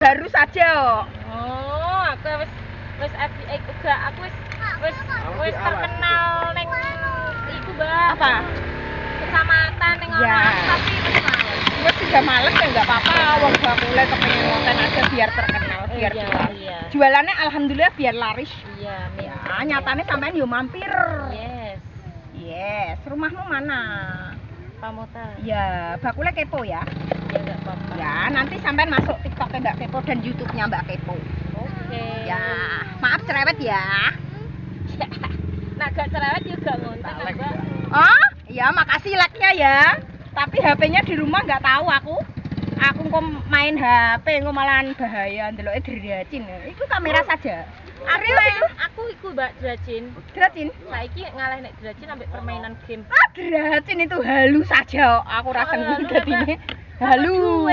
Baru saja. Oh, aku wis aku wis terkenal ning iku, Mbak. Apa? Kecamatan ning ono Ya. tapi wis males. Wes sudah males ya nggak apa-apa. Wong bakule kepengen konten aja biar terkenal, biar Iya, jual. iya. Jualannya alhamdulillah biar laris. Iya, Ya, nyatanya sampean yo mampir. Yes. Yes, rumahmu mana? Pamotan. Ya, bakule kepo ya. Ya enggak apa-apa. Ya, nanti sampean masuk TikTok Mbak Kepo dan YouTube-nya Mbak Kepo. Oke. Ya, maaf cerewet ya. Nah, gak cerewet juga ngonten, Mbak. Oh, ya makasih like-nya ya. Tapi HP-nya di rumah nggak tahu aku. Aku kok main HP kok malahan bahaya ndeloke diracin. Itu kamera saja. Aku iku Mbak Dracin. Diracin. Saiki ngalah nek Dracin ambek permainan game. Ah, diracin itu halu saja. Aku rasa dadine. Halu.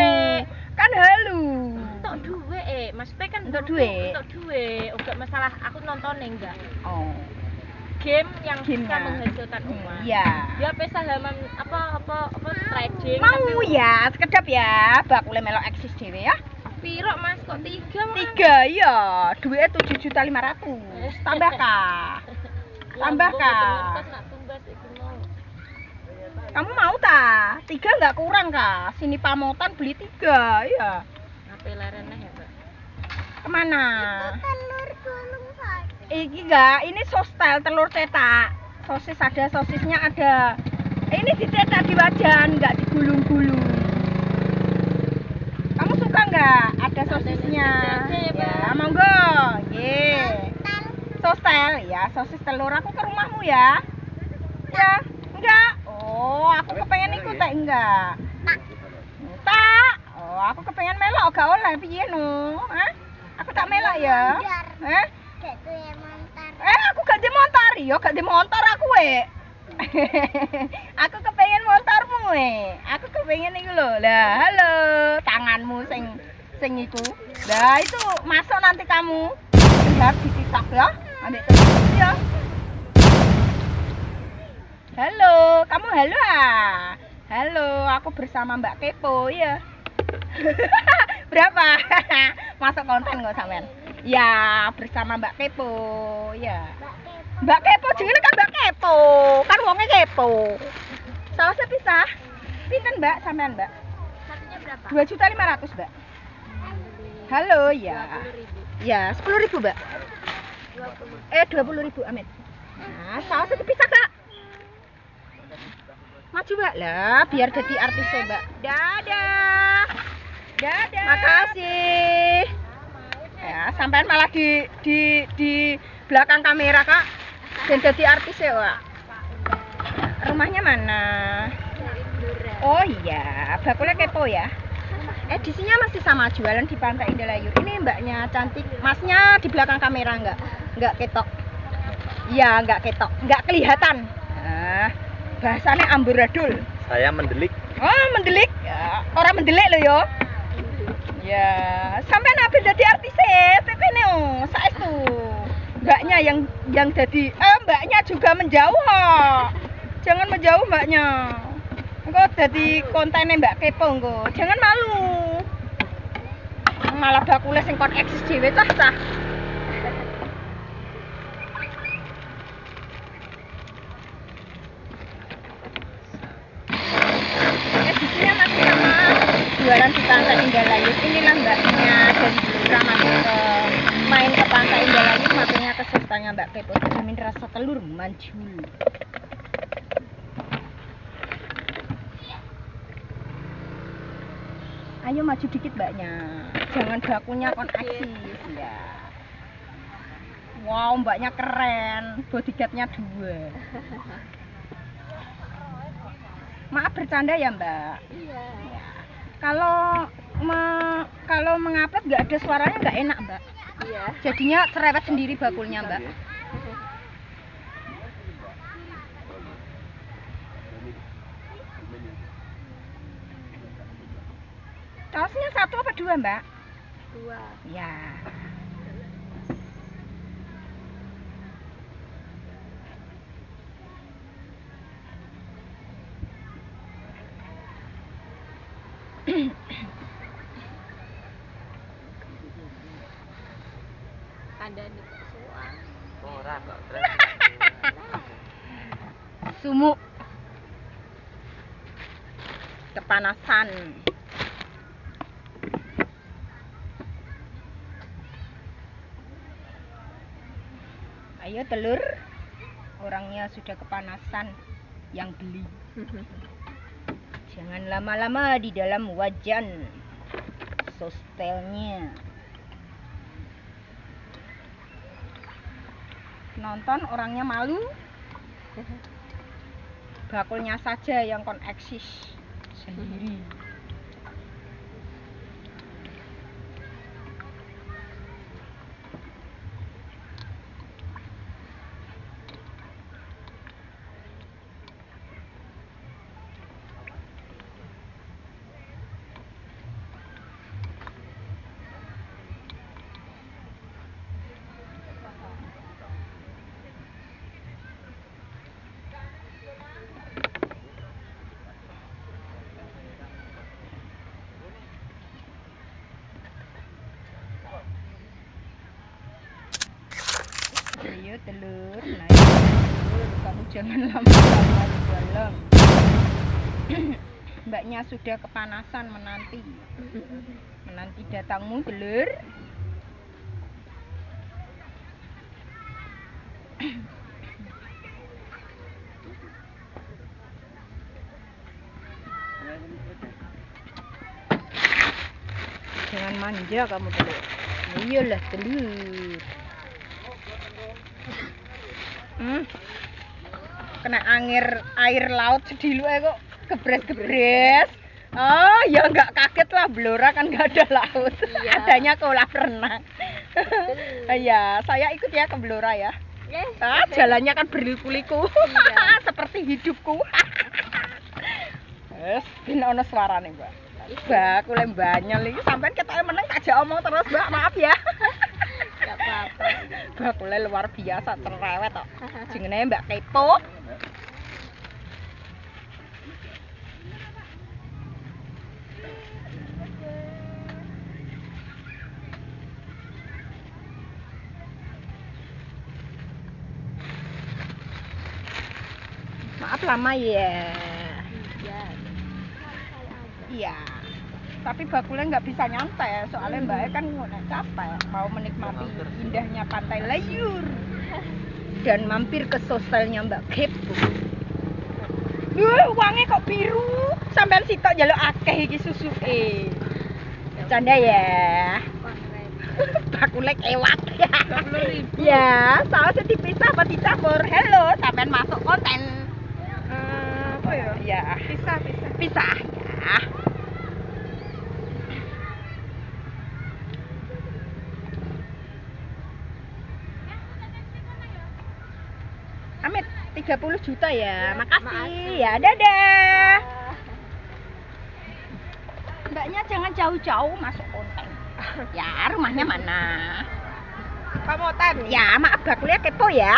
Kan halu. Entuk duwe maksudnya kan Entuk duwe. Entuk duwe, uga masalah aku nonton enggak. Oh. Game yang bisa Game-nya. menghasilkan uang. Iya. Ya pesa halaman apa trading. Mau ya, sekedap ya. Bakule melok eksis dhewe ya. Piro Mas kok 3 Mas? 3 ya. Duitnya 7.500.000. Tambah kah? Tambah kah? Kamu mau ta? 3 nggak kurang kah? Sini Pamotan beli 3 ya. Ngapain lerene ya, Mbak? Kemana? Telur gulung saja. Iki enggak, ini sostel telur cetak. Sosis ada, sosisnya ada. Ini dicetak di wajan, enggak digulung-gulung. Kamu suka enggak? Ada sosisnya. Ya, monggo. Nggih. Sostel ya, sosis telur. Aku ke rumahmu ya. Ya, enggak. Oh, aku kepengen ikut tak enggak. Tak. Oh, aku kepengen melok gak oleh piye no? Hah? Aku tak melok ya. Hah? Gak tuh ya montar. Aku gak di motor, yo gak di motor aku aku kepengen motormu Aku kepengen iku lho. Lah, halo, tanganmu sing iku. Lah, itu masuk nanti kamu. Lihat di TikTok ya. Ambek TikTok ya. Halo, kamu halo ah? Halo, aku bersama Mbak Kepo ya. Berapa? Masuk konten kok sampean. Ya, bersama Mbak Kepo ya. Mbak Kepo jenenge kan Mbak Kepo. Kan wonge kepo. Sausnya pisah. Pinten Mbak sampean, Mbak? Satunya berapa? 2.500.000, Mbak. Halo ya. 20.000. Ya, 10.000, Mbak. 20.000, amin. Nah, sausnya dipisah, Kak. Maju, Mbak. Lah, biar jadi artisnya, Mbak. Dadah. Dadah. Makasih. Ya, sampean malah di belakang kamera, Kak. Dan jadi artisnya, Pak. Rumahnya mana? Oh iya, bakulnya Kepo ya. Edisinya masih sama, jualan di Pantai Indah Layur. Ini mbaknya cantik, masnya di belakang kamera enggak ketok. Iya, enggak ketok, enggak kelihatan. Nah, bahasanya amburadul. Saya mendelik. Oh, mendelik. Ya, orang mendelik loh yo. Ya, sampai nabi jadi artis PP neo, saestu. Mbaknya yang jadi, mbaknya juga menjauh. Jangan menjauh mbaknya. Engko dadi kontennya Mbak Kepo engko. Jangan malu. Malah bakule sing kon eksis dhewe cah. Edisinya masih sama, jualan di Pantai Indah Layur. Inilah mbaknya dari Raman main ke Pantai Indah Layur, makanya ke sostanya Mbak Kepo. Jamin rasa telur manjul. Ayo maju dikit mbaknya, jangan bakunya kon eksis ya. Wow, mbaknya keren, bodyguardnya 2. Maaf bercanda ya mbak. Iya. Ya. Kalau mengupload nggak ada suaranya nggak enak mbak. Iya. Jadinya cerewet sendiri bakulnya mbak. Kaosnya 1 apa 2 mbak? 2. Ya. kandhane kok sowan. Ora kok. Sumuk. Kepanasan. Ayo telur. Orangnya sudah kepanasan yang beli. Jangan lama-lama di dalam wajan sostelnya. Nonton orangnya malu. Bakulnya saja yang kon eksis sendiri. Ayo telur, naik telur, kamu jangan lama-lama di dalam. Mbaknya sudah kepanasan menanti datangmu telur. Jangan manja kamu telur. Iyalah telur. Kena air laut sediluke kok gebres-gebres. Oh, ya nggak kaget lah, Blora kan nggak ada laut. Iya. Adanya kolam renang. Iya, saya ikut ya ke Blora ya. Jalannya kan berliku-liku. Iya. Seperti hidupku. Wes, ben ono suarane, Mbak. Mbak, aku lembanyel iki sampean ketoke meneng aja omong terus, Mbak. Maaf ya. Enggak apa-apa. Bakule luar biasa cerewet kok. Jenenge Mbak Kepo. Maaf lama ya. Iya. Iya. Tapi bakulnya nggak bisa nyantai soalnya Mbaknya kan capek mau menikmati indahnya pantai Layur dan mampir ke sostelnya Mbak Kepo. Uangnya kok biru sampean sitok njaluk akeh iki susuke. Canda ya. Bakulnya kewat ya. 20.000. Ya, sausnya dipisah apa dicampur? Halo, sampean masuk konten. Apa ya? Ya, pisah ya. Amit 30 juta ya. Makasih. Ya, dadah. Mbaknya jangan jauh-jauh masuk konten. Ya, rumahnya mana? Pamotan. Ya, maaf bakulnya kepo ya.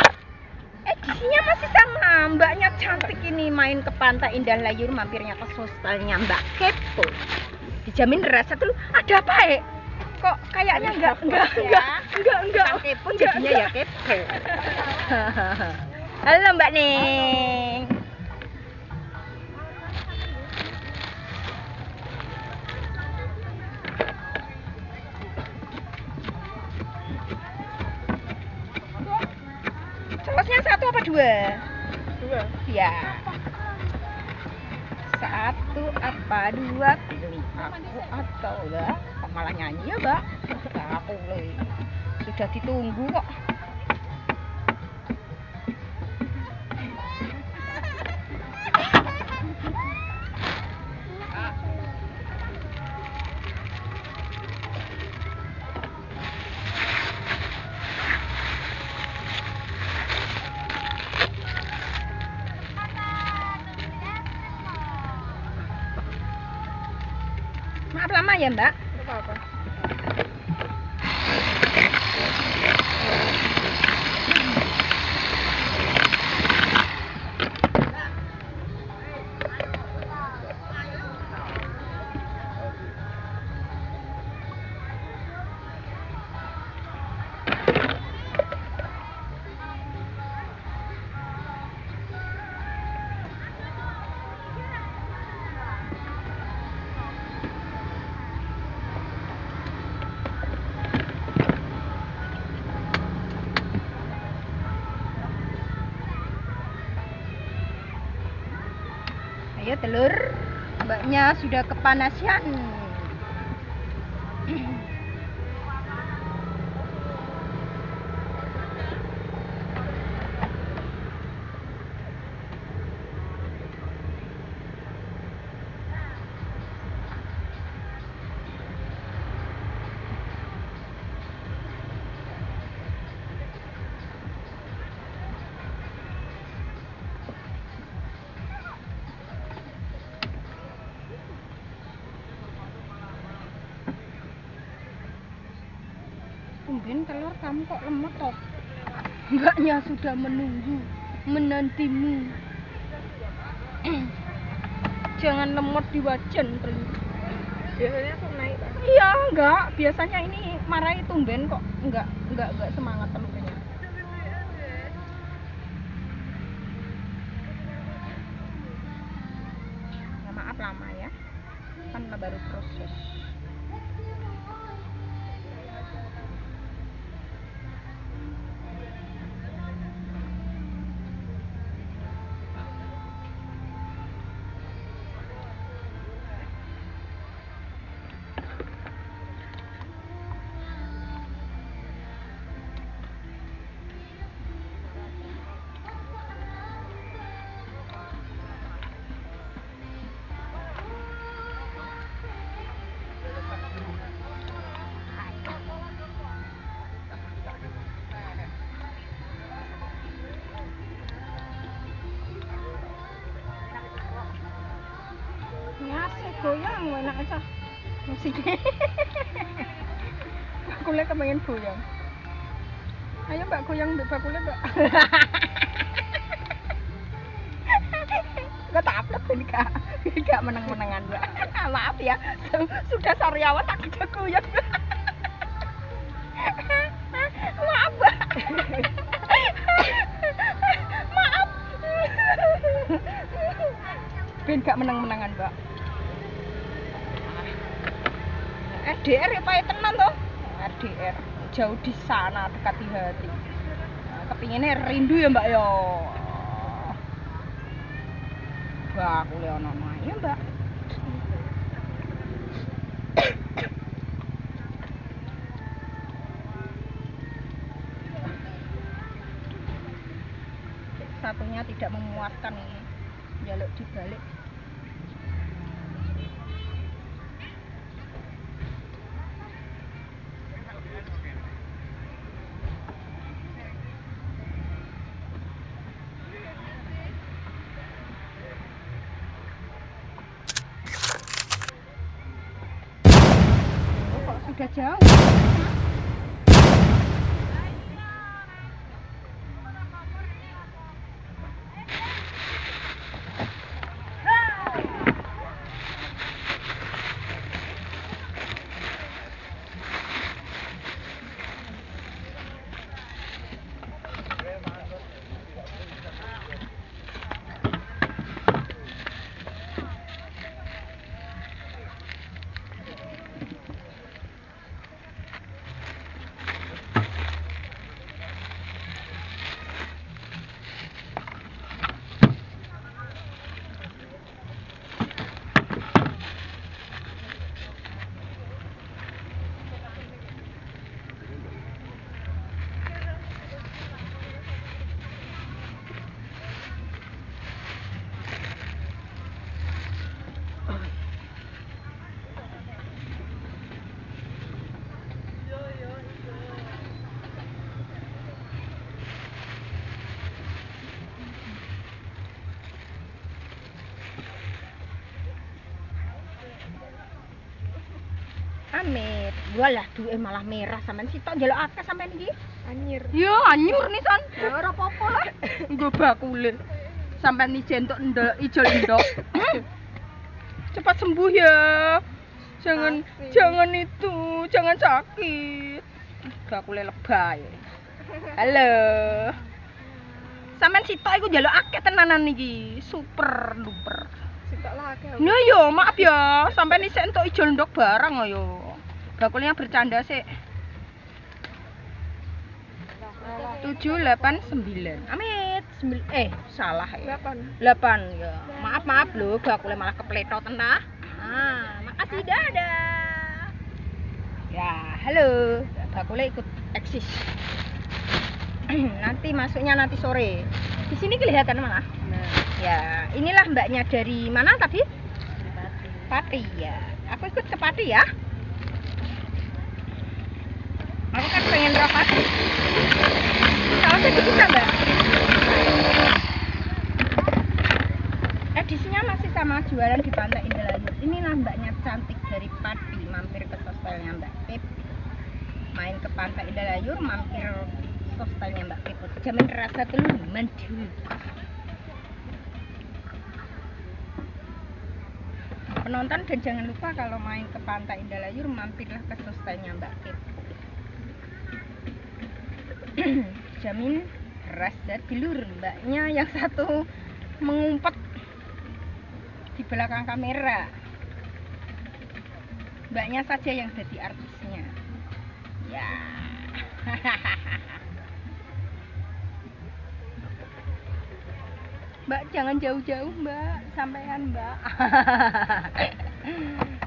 Edisinya masih sama. Mbaknya cantik ini main ke pantai Indah Layur, mampirnya ke sostelnya Mbak Kepo. Dijamin rasa tuh ada apa ya? Kok kayaknya enggak. Kepo Jadinya ya kepo. Halo Mbak Ning. Celosnya 1 apa 2? 2. Ya. 1 apa 2? Pilih aku atau enggak? Kok malah nyanyi ya, Mbak? Aku sudah ditunggu kok. Maaf lama ya Mbak. Apa-apa. telur. Mbaknya sudah kepanasan. Tumben telur kamu kok lemot toh? Mbaknya sudah menunggu, menantimu. Jangan lemot di wajan telur. Biasanya aku naik. Iya, enggak. Biasanya ini marahi tumben kok. Enggak semangat telurnya. Ya, maaf lama ya. Kan baru proses. Ngasih goyang enak aja musiknya. Bakulnya kepengen goyang. Ayo mbak goyang mbak bakulnya mbak. Gak taplek ini kak. Gak menang-menangan mbak. Maaf ya, sudah sariawan tak bisa goyang. Maaf mbak. Maaf. Ben gak menang-menangan mbak. RDR ya Pak tenan toh. RDR jauh di sana dekat di hati. Nah, kepinginnya rindu ya Mbak ya. Wah, aku ono ya Mbak. Satunya tidak memuaskan ini. Jaluk dibalik. Sudah jauh. Amit, walah duwe malah merah sampean sitok njaluk akeh sampean iki. Anyir. Yo anyur nih san. Ya ora apa-apa lah. Nggo bakule. Sampean ijen entuk ndok ijo ndok. Cepat sembuh ya. Jangan itu, jangan sakit. Bakule lebay. Halo. Sampean sitok iku njaluk akeh tenanan iki. Super duper. Sitok lah akeh. Nah yo maaf ya, sampean isih entuk ijo ndok barang ayo. Bakulnya bercanda sih. 789. Amit. Salah ya. 8. 8 ya. Maaf lho, bakule malah kepletoten nah. Makasih dadah. Ya, halo. Bakule ikut eksis. Nanti sore. Di sini kelihatan malah. Nah, Ya, inilah mbaknya dari mana tadi? Pati ya. Aku ikut ke Pati ya. Aku kan pengen roh Pati. Kalau tadi bisa mbak. Edisinya masih sama, jualan di Pantai Indrayur. Inilah mbaknya cantik dari Pati, mampir ke sostelnya Mbak Pip. Main ke Pantai Indrayur, mampir sostelnya Mbak Pip. Jamin rasa telur mandu. Penonton, dan jangan lupa kalau main ke Pantai Indrayur mampirlah ke sostelnya Mbak Pip. Jamin rasa telur. Mbaknya yang satu mengumpet di belakang kamera. Mbaknya saja yang jadi artisnya. Ya. Mbak jangan jauh-jauh Mbak, sampean Mbak.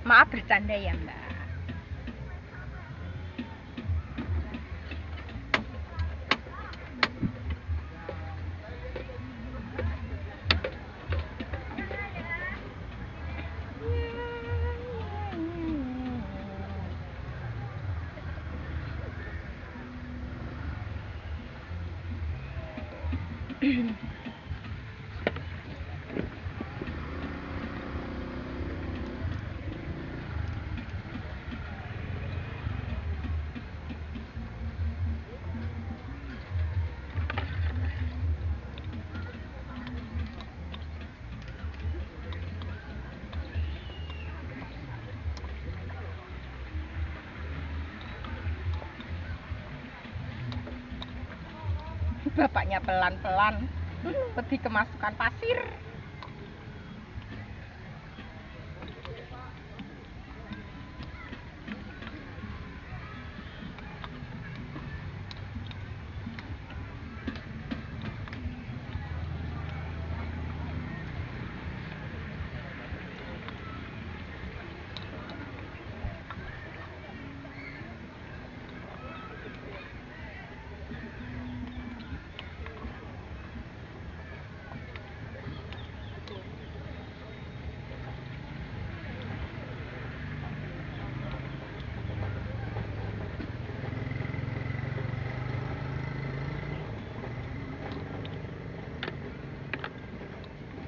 Maaf bercanda ya Mbak. Bapaknya pelan-pelan, lebih kemasukan pasir.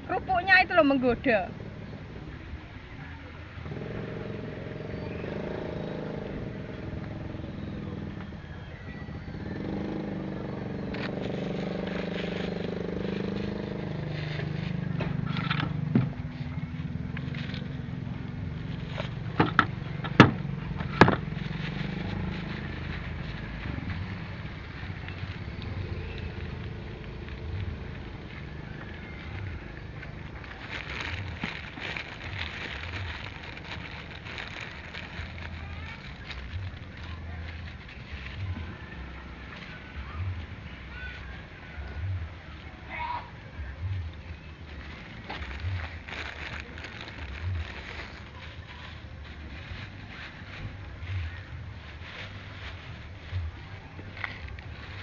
Kerupuknya itu loh menggoda.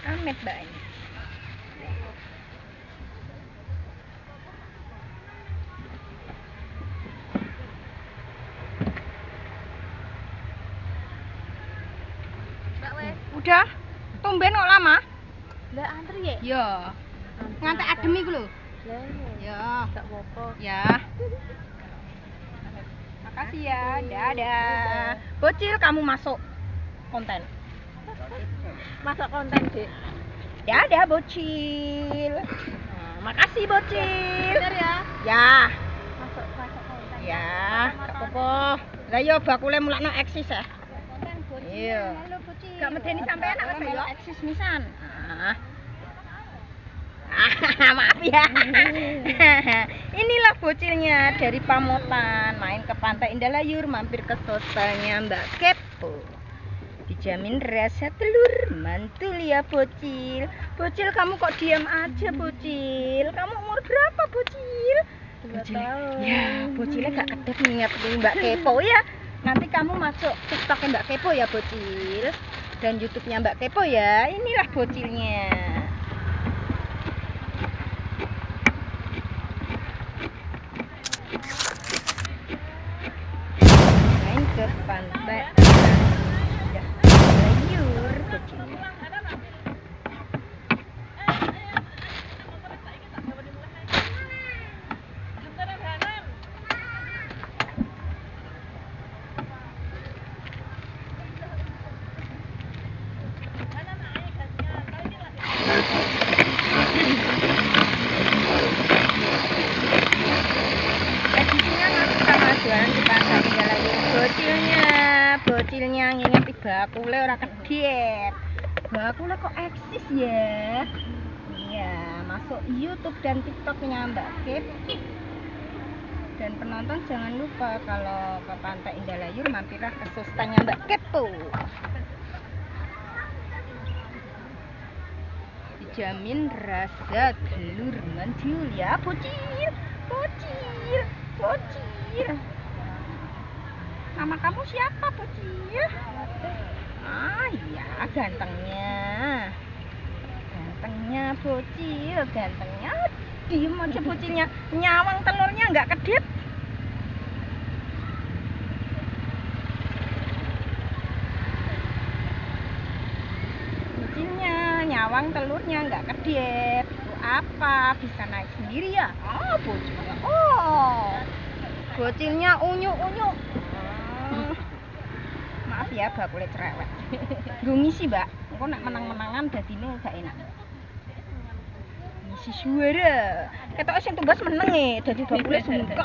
Amet banyak. Mbak wes. Udah, tumben kok lama? Lah antri ya? Ya. Ngantek adem iku lho. Lah Ya. gak apa-apa. Ya. Makasih ya. Dadah. Bocil, kamu masuk konten. Masuk konten, Dek. Dadah Bocil. Makasih Bocil. Bener ya? Ya. Masuk konten. Ya, gak apa-apa. Lah yo bakule mulakno eksis ya. Konten bocil. Iya. Halo bocil. Gak medeni sampean apa Halo, yo eksis nisan. Maaf ya. Inilah bocilnya dari Pamotan, main ke Pantai Indrayur, mampir ke sostelnya Mbak Kepo. Dijamin rasa telur mantul ya bocil. Bocil kamu kok diam aja bocil. Kamu umur berapa bocil? 2 tahun. Ya bocilnya gak kedap niat nih Mbak Kepo ya. Nanti kamu masuk TikToknya Mbak Kepo ya bocil. Dan YouTube-nya Mbak Kepo ya. Inilah bocilnya. Main ke pantai. Udah layur bocilnya. Tradisinya nanti sama jualan di pantai tinggal lagi bocilnya nginget bakule ora kedep. Bakule kok eksis ya. Iya, masuk YouTube dan TikToknya Mbak Kep. Dan penonton jangan lupa kalau ke Pantai Indah Layur mampirlah ke Sustanya Mbak Kepo. Dijamin rasa telur mantul ya bocil. Nama kamu siapa bocil? Ah iya gantengnya bocil, gantengnya. Diem aja bocilnya, nyawang telurnya nggak kedip. Bocilnya nyawang telurnya nggak kedip. Itu apa? Bisa naik sendiri ya? Oh bocilnya, bocilnya unyu. Maaf ya bakule cerewet. Nggo ngisi mbak, engko nek menang-menangan dadine gak enak. Ngisi suara. Ketoke sing tumbas meneng dadi bakule sungkan.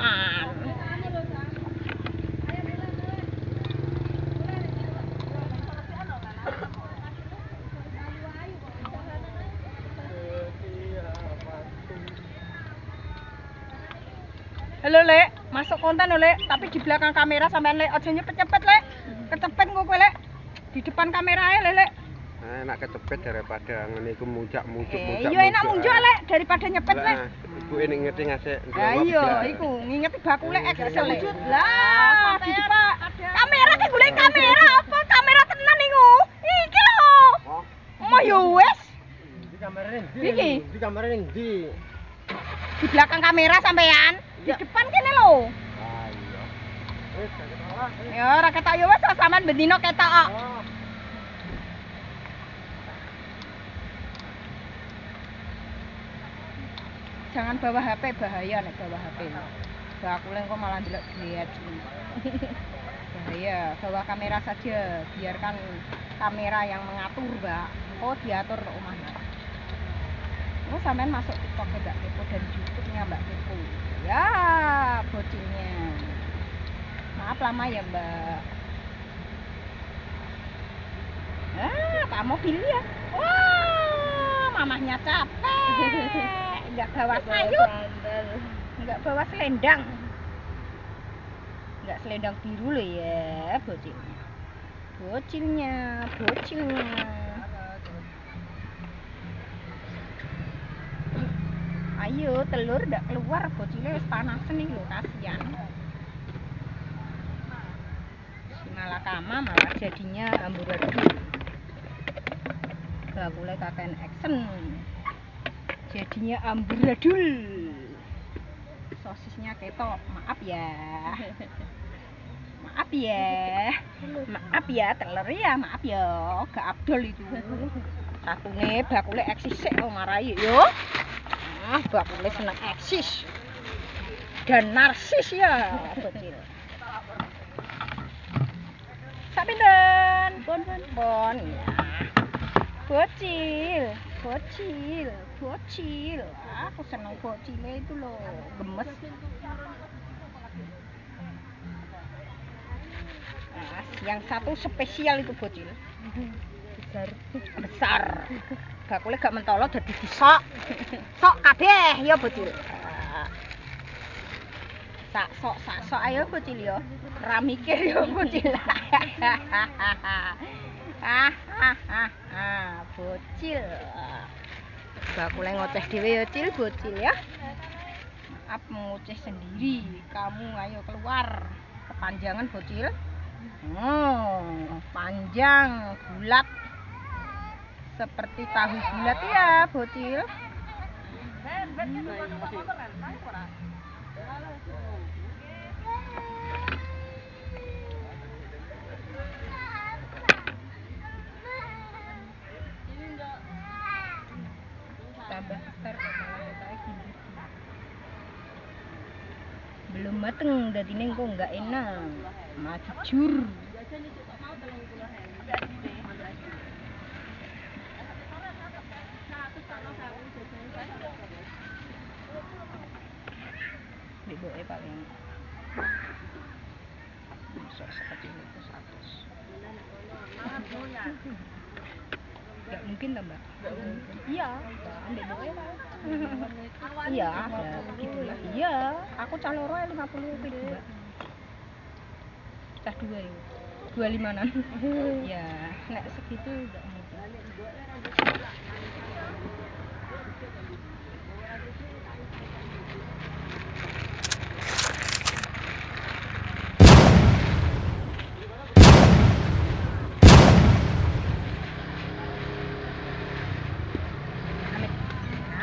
Halo Lek, masuk konten Lek, tapi di belakang kamera sampean Lek, aja nyepet-nyepet Lek. Kecepet engko kowe Lek. Di depan kamera ae Lek. Nah, enak kecepet daripada ngene iku muncak-muncuk. Iya enak munjuk Lek daripada nyepet Lek. Ibu ini ngerti ngasih. Iya, iku ngingeti bakule Excel Lek. Lah, di depan kamera ki golek kamera apa? Kamera tenan iku. Iki lho. Oh ya wis. Di kamera ning ndi? Iki. Di kamera ning ndi? Di belakang kamera sampean. Di depan kene lho. Ah iya. Wis gak ketawa. Ya ora ketok ya wis sampean bendino ketok kok. Jangan bawa HP, bahaya nek bawa HP. Bakule engko malah ndelok lihat. Bahaya, bawa kamera saja. Biarkan kamera yang mengatur, Mbak. Oh, diatur rumahnya. Oh, sampean masuk TikTok Mbak Kepo dan YouTube-nya Mbak Kepo. Ya, bocilnya. Maaf lama ya, Mbak. Pak mobil ya. Wah, mamahnya capek. Enggak bawa sayur. Enggak bawa selendang. Enggak selendang biru loh ya, bocilnya. Bocilnya. Ayo, telur ndak keluar, bocilnya wis panasen nih lho, kasihan. Si malakama malah jadinya amburadul. Bakule kaken action. Jadinya amburadul. Sosisnya ketok, maaf ya. Maaf ya telur ya, maaf ya. Gak abdol itu. Satune bakule eksis sik kok marai yo. Ah, bakule seneng eksis. Dan narsis ya, bocil. Sapinten? Pon. Ya. Bocil. Aku seneng bocilnya itu loh, gemes. Nah, yang satu spesial itu bocil. Besar. Bakule gak mentolo dadi disok. Sok kabeh ya bocil. Sak sok ayo bocil ya. Ra mikir ya bocil. Bocil. Bakule ngoceh dhewe ya, Cil, bocil ya. Maaf mengoceh sendiri. Kamu ayo keluar. Kepanjangan bocil. Panjang, bulat. Seperti tahu bulat ya, bocil. Tambah besar belum mateng, dadine kok enggak enak. Maju jur. Diboke paling sekecil itu 100. Enggak mungkin lah, Mbak. Iya, ambil boke Pak. Iya, ada gitu lah. Iya, aku cah loro 50 gitu, Mbak. Cah 2 ya. 25-an. Ya, nek segitu enggak mungkin.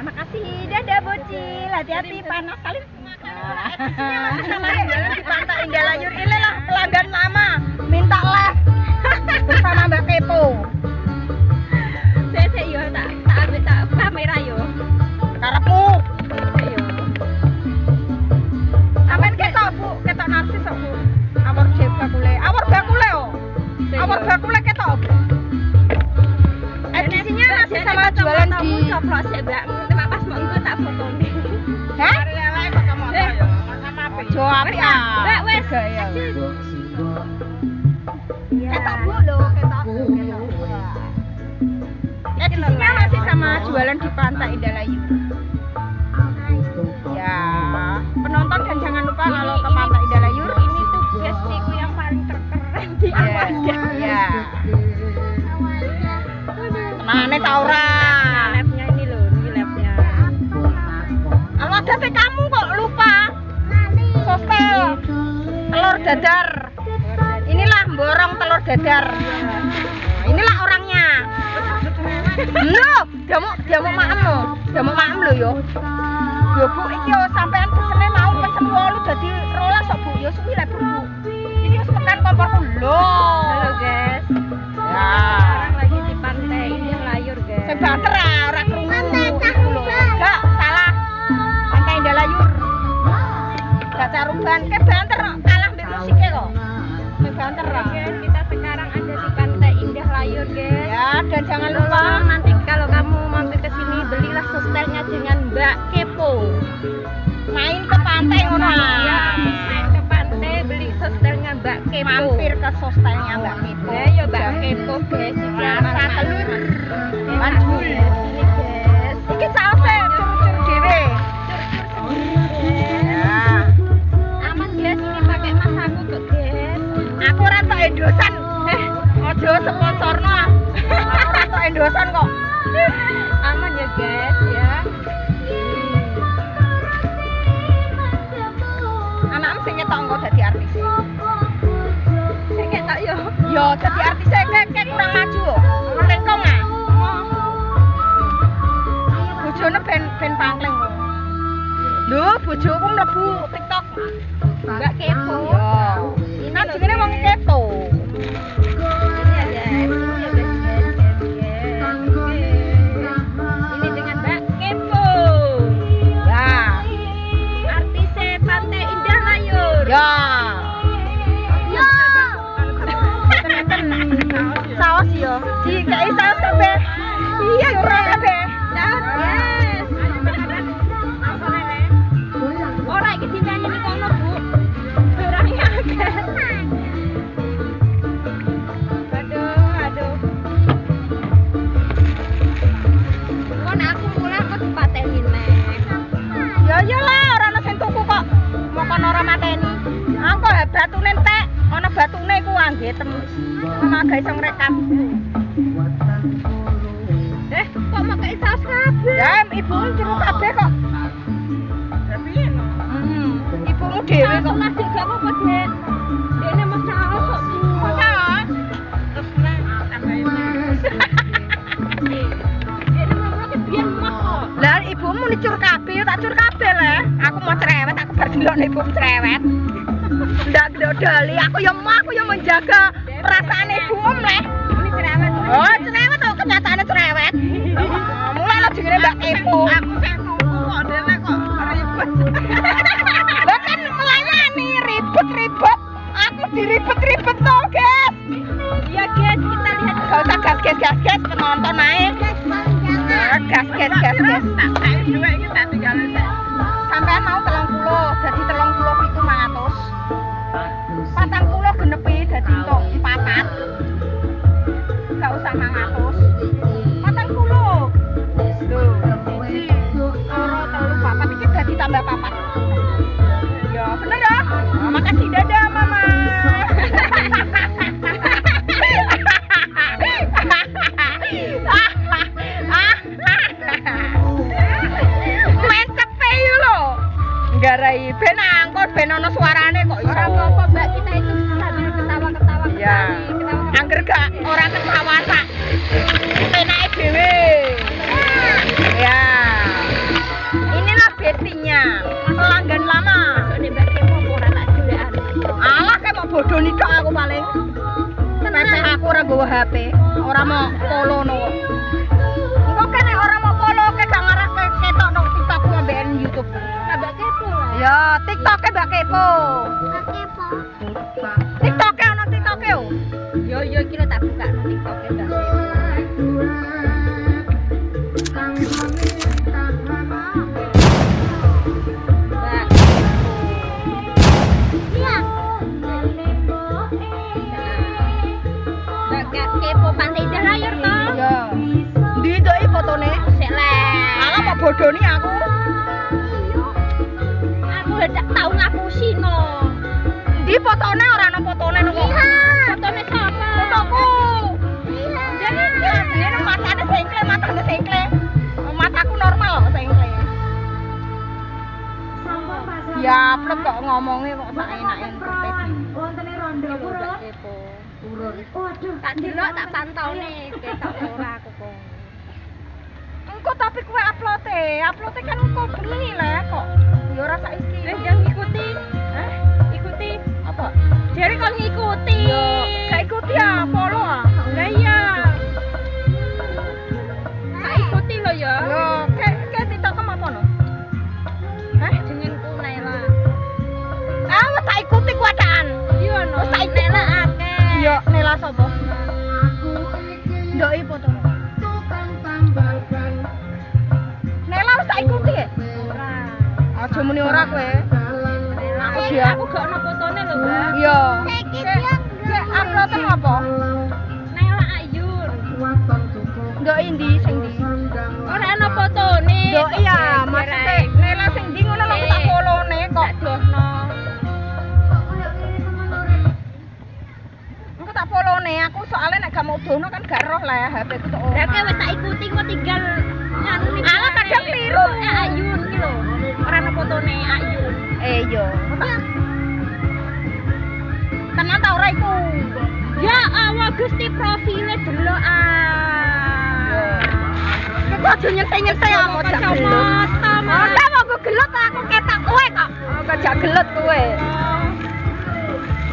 Makasih, dadah bocil, hati-hati panas kali. Jalan di Pantai Indah Layur ini lah pelanggan lama, minta live bersama Mbak Kepo. Saya yo tak ambil tak kamera yo. Karepmu. Yo. Sampeyan ketok Bu, ketok narsis kok Bu. Awor bakule, awor bakule ketok Bu. Edisinya masih sama jualan di coplok sik, Mbak. Pas monggo tak fotone. Hah? Ojo apik ah. Mbak wis. Ketok Bu lho, ketok. Edisinya masih sama jualan di Pantai Indah Layur. Ya, penonton dan jangan lupa kalau ke Pantai Indah Layur Ini tuh bestiku yang paling terkeren di Alwada. Iya. Tenangane ta ora? Labnya ini loh, ini labnya. Alwada teh kamu kok lupa. Sostel. Telur dadar. Inilah borong telur dadar. Nah, inilah orangnya. Loh, jamu maem lho. Jamu maem lho yo. Yo Bu, iki yo sampean pesene mau pesen 8 dadi 12 kok Bu. Yo suwi lek Bu. Iki wis tekan komporku lho. Halo guys. Ya. Sekarang lagi di Pantai Indah Layur guys. Sing banter ora krungu. Iku lho. Enggak, salah. Pantai Indah Layur. Gak caruban, ke banter kalah mbek musike kok. Ke banter ra. Guys, kita sekarang ada di Pantai Indah Layur guys. Ya, dan jangan lupa Tolong nanti kalau kamu mampir ke sini belilah sostelnya dengan Mbak Kepo. main ke pantai ngono Ya, ah. main ke pantai beli sostelnya Mbak Kepo. Mampir ke sostelnya Mbak Kepo. Ya, yo Mbak Kepo guys. Rasa telur. Lanjut. Ini guys. Iki saose cur-cur dhewe. Ya. Aman guys, ini pakai mas aku kok guys. Aku ora tok endosan. Ojo sponsorno. Aku ora tok endosan kok. Aman ya guys ya. Anakmu sing ketok engko dadi artis. Saya kayak tak yo. Yo dadi artis kayak kurang maju kok. Lengkong ah. Bojone ben pangling kok. Lho, bojoku mlebu TikTok. Mbak Kepo. Yo. Ini jenenge wong kepo. Ini ya guys. Ini ya guys. Ini dengan Mbak Kepo. Ya. Artis Pantai Indah Layur. Ya. Yo. Saus yo. Dikai saus kabeh. Iya, ora kabeh. Yes. Ora iki dinyanyi ning kono, Bu. Orangnya akeh. Aduh. Kon aku mulai kok dipateni neh. Ya iyalah, ora ana sing tuku kok. Mokon ora mateni. Angko batune entek, ana batune iku anggetem. Ana ga iso ngrekam. dicur kabeh, tak cur kabeh le. Aku mau cerewet, aku bar delok nek ibu cerewet. Ndak dodoli, aku yo menjaga perasaan ibu om le. Ini cerewet. Oh, cerewet kok kenyataane cerewet. Mulai lo jenenge Mbak Kepo. Aku sing nunggu kok dhewe kok ribet. Lah kan melayani ribet-ribet. Aku diribet-ribet to, guys. Iya, guys, kita lihat. Gak usah gas, penonton naik. Gas. Tak dua iki tak tinggal. Sampean mau 30, dadi 30 pitu 500. 40 genepi dadi entuk 4. Gak usah 500. 40. Lho, 1, 2, 3, 4 iki dadi tambah 4. Ya, bener ya? Oh, makasih dadah, Mama. Main cepe lho. Garai ben angkot ben ono suarane kok iso. Ora apa-apa, Mbak, kita itu sambil ketawa-ketawa Ya. ketawa. Angger gak ora ketawa sak. Enake dhewe. Ya. Inilah betinya. Pelanggan lama. Masuk Mbak Kepo ora tak dolekan. Alah kayak mau bodoh nih tok aku paling. Pecah aku ora nggawa HP. Ora mau polo no. Engko kene ora mau polo ke gak ngarah ketok nang TikTok ku ambekan YouTube. Mbak Kepo lah. Ya, TikTok e Mbak Kepo. TikTok e ono TikTok e. Yo iki lho tak buka nang TikTok e Mbak Kepo. Mbak Kepo Pantai Dahlayur toh. Ya. Ndi ndoki fotone? Sik lek. Alah mau bodoh nih aku. Aku hendak tau ngapusi no. Ndi fotone ora ono fotone no kok. Fotone sapa? Fotoku. Jadi dia matane sengkle. Mataku normal kok sengkle. Ya, plek kok ngomongnya kok sak enake entet. Mbak Kepo. Tak delok tak pantau nih, ketok ora aku kok. Engko tapi kowe upload kan engko bengi lah kok. Ya ora saiki. Yang ngikuti. Ikuti. Apa? Jadi kok ngikuti. Yo, gak ikuti ya, follow ah. Lah iya. Tak ikuti lo ya. Yo, kayak TikTok apa no? Jenengku Naila. Wes tak ikuti kuadaan. Iya no. Wes tak ikuti. Naila akeh. Yo, Nela sapa? Ndoi foto. Nela wes tak ikuti ya? Ora. Aja muni ora kowe. Aku dia. Aku gak ono fotone lho, Mbak. Iya. Cek upload apa? Naila Ayun. Ndoi ndi sing ndi? Ora ono fotone. Ndoi ya, maksudnya Nela sing ndi ngono lho aku tak follow-ne kok. Tak dohno. Engko tak follow-ne aku soalnya nek gak mau dono kan gak roh lah HP ku tok. Lah kowe wis tak ikuti kok tinggal nganu nih. Alah, kadang keliru. Ayun iki lho. Ora ono fotone Ayun. Iya. Tenan ta ora iku? Ya Allah Gusti profile delok ah. Kok aja nyentai-nyentai aku jak gelut. Kacamata, Mas. Ora mau aku gelut aku ketok kowe kok. Kok jak gelut kowe.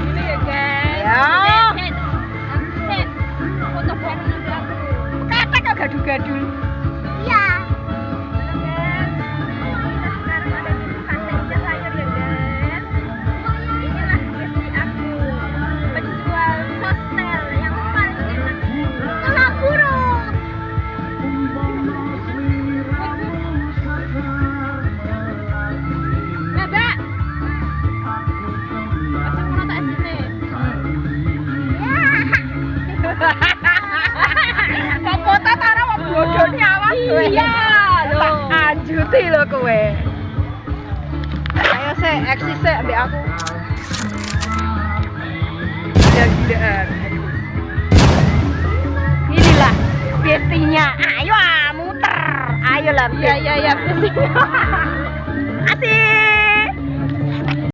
Ini ya guys. Ya. Sik. Foto bareng nanti aku. Ketek kok gaduh-gaduh. Iya. Sekarang ada di Pantai Dahlayur ya guys. Inilah Gusti aku. Penjual sostel yang paling enak. Kalapuro. Nah, Mbak. Asal ngono tak sini. Kok foto karo wong bodoni awas kowe. Iya, lho. Tak anjuti lho kowe. Ayo sik, eksis sik ambek aku. Gila-gilaan. Inilah bestinya. Ayo muter. Ayo lah. Iya, bestinya.